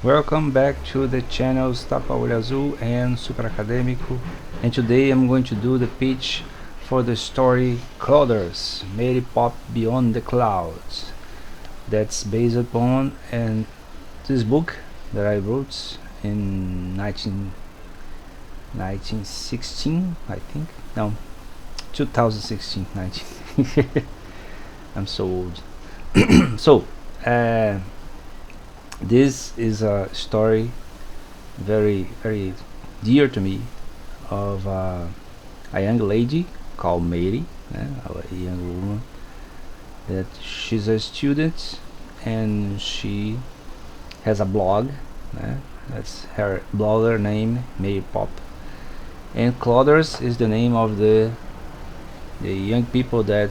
Welcome back to the channels Tapa Olho Azul and Super Acadêmico, and today I'm going to do the pitch for the story Clouders, Meire Pop Beyond the Clouds. That's based upon this book that I wrote in 1916, I think. No, 2016, 19. I'm so old. So, this is a story very, very dear to me of a young lady called Meire, a young woman that she's a student and she has a blog. That's her blogger name, Meire Pop. And Clouders is the name of the young people that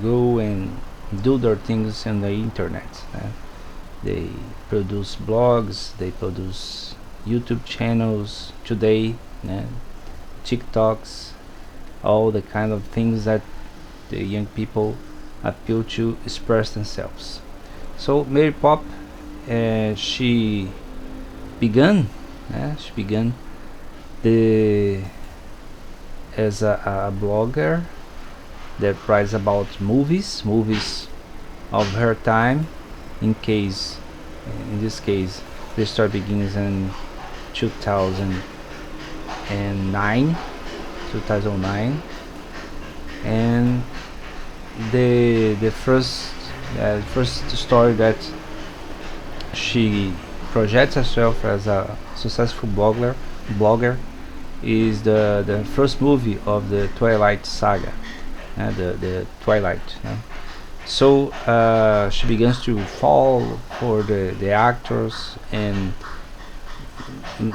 go and do their things on the internet. They produce blogs, they produce YouTube channels today, TikToks, all the kind of things that the young people appeal to express themselves. So Meire Pop, she began the as a blogger that writes about movies of her time. In this case, the story begins in 2009, and the first story that she projects herself as a successful blogger is the first movie of the Twilight saga, the Twilight. So she begins to fall for the actors, and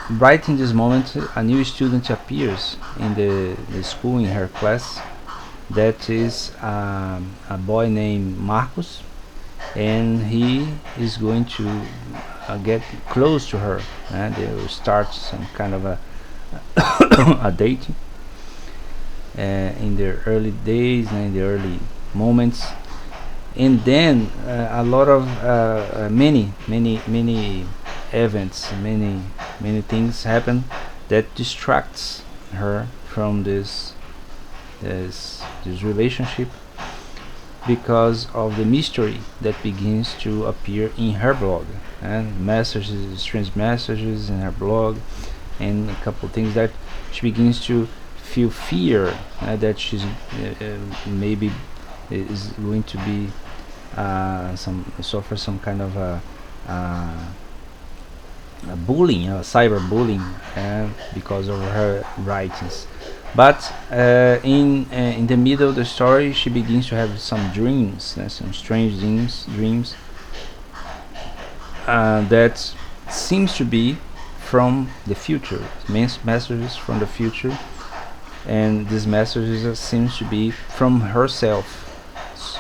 right in this moment a new student appears in the school, in her class. That is a boy named Marcos, and he is going to get close to her, and they will start some kind of a dating in their early days and in the early moments. And then a lot of many events, many things happen that distracts her from this relationship, because of the mystery that begins to appear in her blog, and messages, strange messages in her blog, and a couple things that she begins to feel fear that she's maybe is going to be suffer some kind of a bullying, cyber bullying, because of her writings. But in the middle of the story, she begins to have some dreams, some strange dreams that seems to be from the future, messages from the future, and these messages seems to be from herself,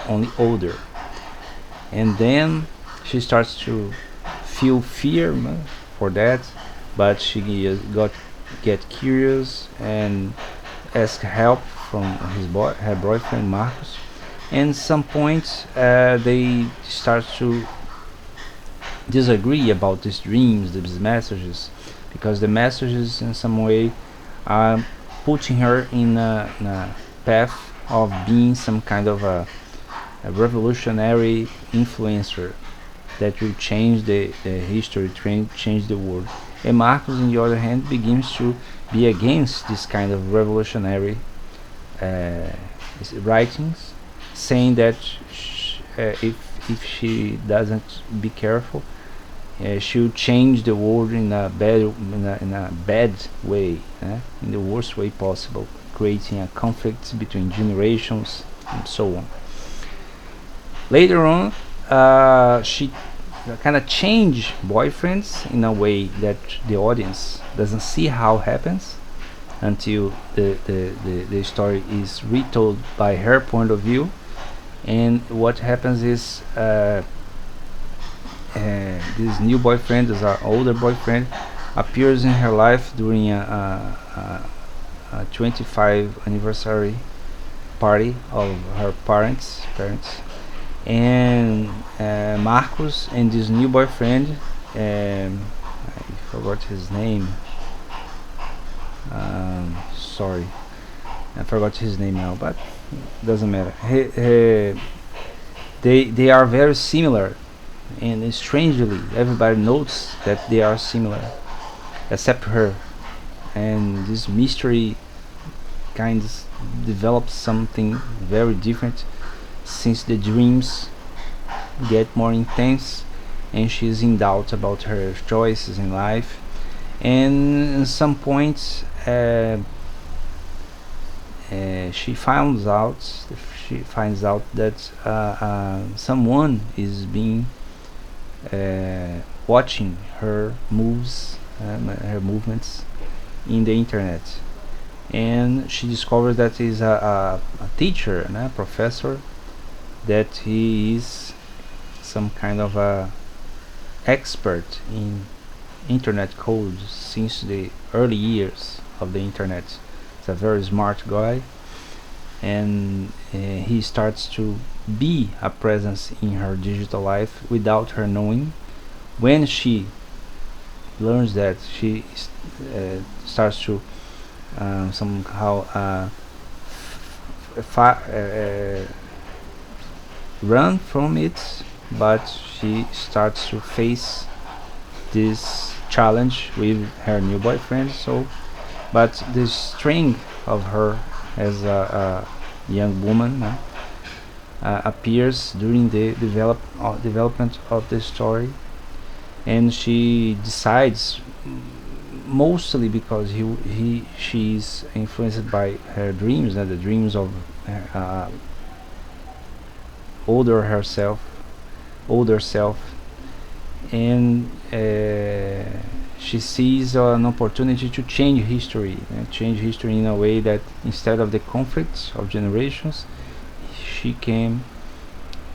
only older. And then she starts to feel fear for that, but she get curious and ask help from her boyfriend Marcos. And some point they start to disagree about these dreams, these messages, because the messages in some way are putting her in a path of being some kind of a revolutionary influencer that will change the history, change the world. And Marcos, on the other hand, begins to be against this kind of revolutionary writings, saying that if she doesn't be careful, she'll change the world in a bad way, in the worst way possible, creating a conflict between generations and so on. Later on, she kind of change boyfriends in a way that the audience doesn't see how happens until the story is retold by her point of view. And what happens is this new boyfriend, this older boyfriend, appears in her life during a 25 anniversary party of her parents, and Marcos and this new boyfriend I forgot his name. Sorry, I forgot his name now, but doesn't matter. They are very similar, and strangely, everybody notes that they are similar, except her. And this mystery kind of develops something very different since the dreams get more intense, and she's in doubt about her choices in life. And at some point, she finds out that someone is being watching her moves, her movements in the internet, and she discovers that is a teacher and a professor, that he is some kind of a expert in internet code since the early years of the internet. He's a very smart guy, and he starts to be a presence in her digital life without her knowing. When she learns that, she starts to somehow run from it, but she starts to face this challenge with her new boyfriend. So, but the strength of her as a young woman appears during the development of the story, and she decides, mostly because she's influenced by her dreams, the dreams of older herself, older self, and she sees an opportunity to change history in a way that instead of the conflicts of generations, she can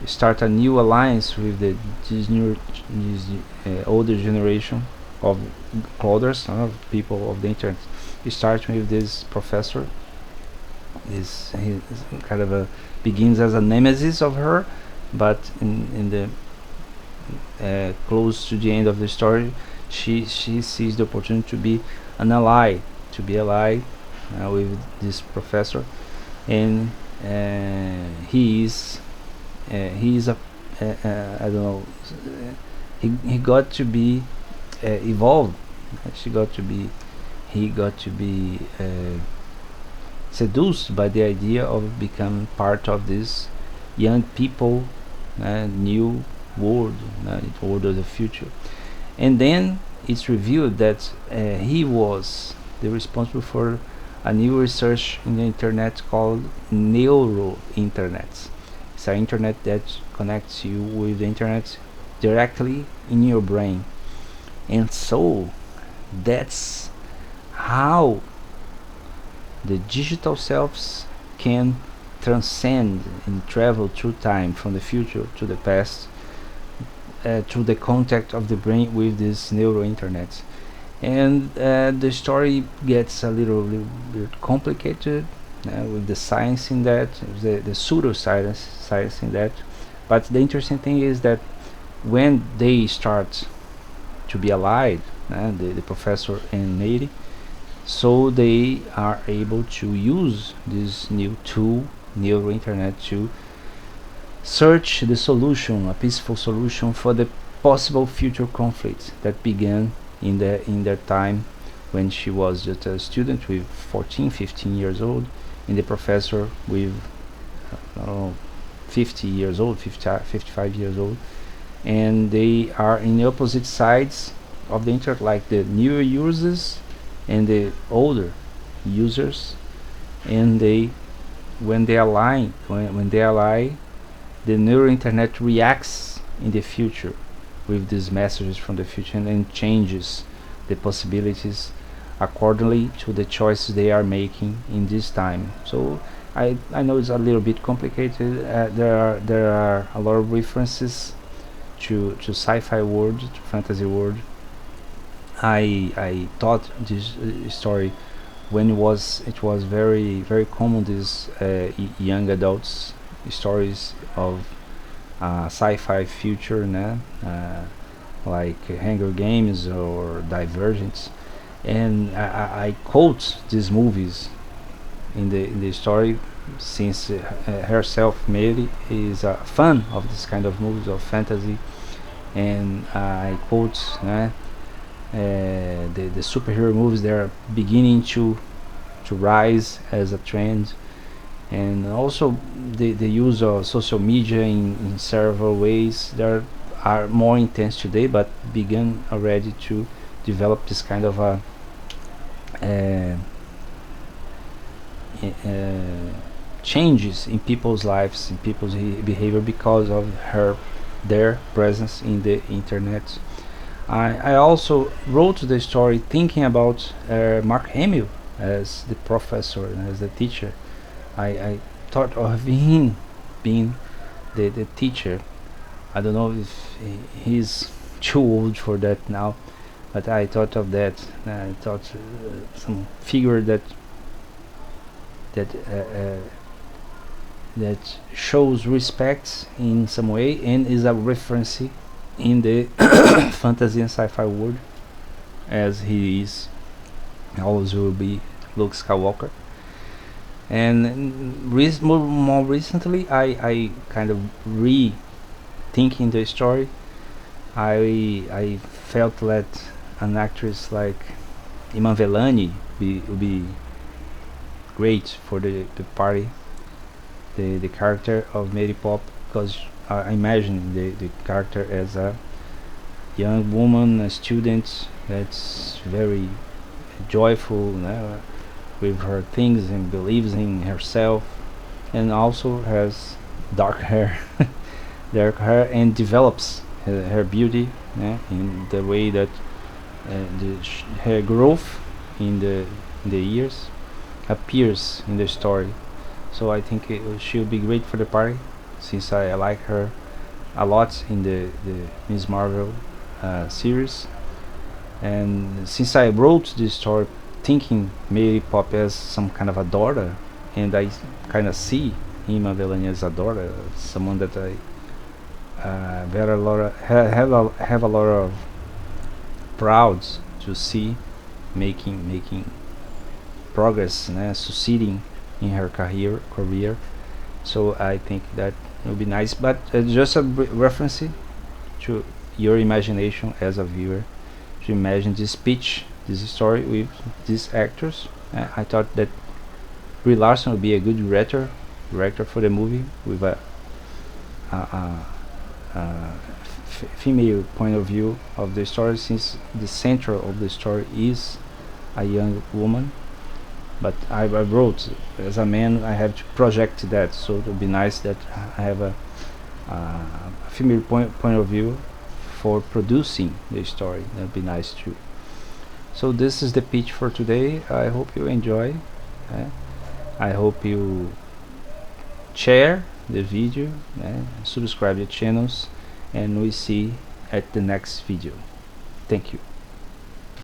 start a new alliance with this older generation of coders, people of the internet. It starts with this professor. He kind of begins as a nemesis of her, but in the close to the end of the story, she sees the opportunity to be an ally, with this professor, and he is a I don't know. He got to be evolved. She got to be He got to be seduced by the idea of becoming part of this young people, new world, world of the future. And then it's revealed that he was the responsible for a new research in the internet called neuro internet. It's an internet that connects you with the internet directly in your brain. And so that's how the digital selves can transcend and travel through time from the future to the past, through the contact of the brain with this neuro internet. And the story gets a little bit complicated with the science in that, the science in that. But the interesting thing is that when they start to be allied, the professor and Meire, so they are able to use this new tool, neuro internet, to search the solution, a peaceful solution for the possible future conflict that began in their time when she was just a student with 14, 15 years old, and the professor with 50 years old, 55 years old, and they are in the opposite sides of the internet, like the newer users and the older users, and when they align, the neural internet reacts in the future with these messages from the future, and then changes the possibilities accordingly to the choices they are making in this time. So I know it's a little bit complicated. There are a lot of references to sci-fi world, to fantasy world. I thought this story, when it was very common, these young adults stories of sci-fi future, like Hunger Games or Divergence, and I quote these movies in the story, since herself Mary is a fan of this kind of movies of fantasy, and I quote the superhero movies. They're beginning to rise as a trend, and also the use of social media in several ways. There are more intense today, but began already to develop this kind of a uh, uh, changes in people's lives, in people's behavior, because of their presence in the internet. I also wrote the story thinking about Mark Hamill as the professor and as the teacher. I thought of him being the teacher. I don't know if he's too old for that now, but I thought of that. I thought some figure that that shows respect in some way and is a reference in the fantasy and sci-fi world, as he is always will be Luke Skywalker. And more recently, I kind of rethinking the story. I felt that an actress like Iman Velani would be great for the party, the character of Mary Pop, because I imagine the character as a young woman, a student that's very joyful, with her things and believes in herself, and also has dark hair, dark hair, and develops her beauty, in the way that her growth in the years appears in the story. So I think she'll be great for the party, since I like her a lot in the Miss Marvel series. And since I wrote this story thinking Mary Pop as some kind of a daughter, and I kind of see Ima Velani as a daughter, someone that I very a lot of, have a lot of proud to see making progress, succeeding in her career. So I think that would be nice, but just a reference to your imagination as a viewer, to imagine this speech, this story with these actors. I thought that Brie Larson would be a good director for the movie, with a female point of view of the story, since the center of the story is a young woman. But I wrote as a man, I have to project that, so it would be nice that I have a female point of view for producing the story. That would be nice too. So this is the pitch for today. I hope you enjoy. I hope you share the video, subscribe the channels, and we see at the next video. Thank you.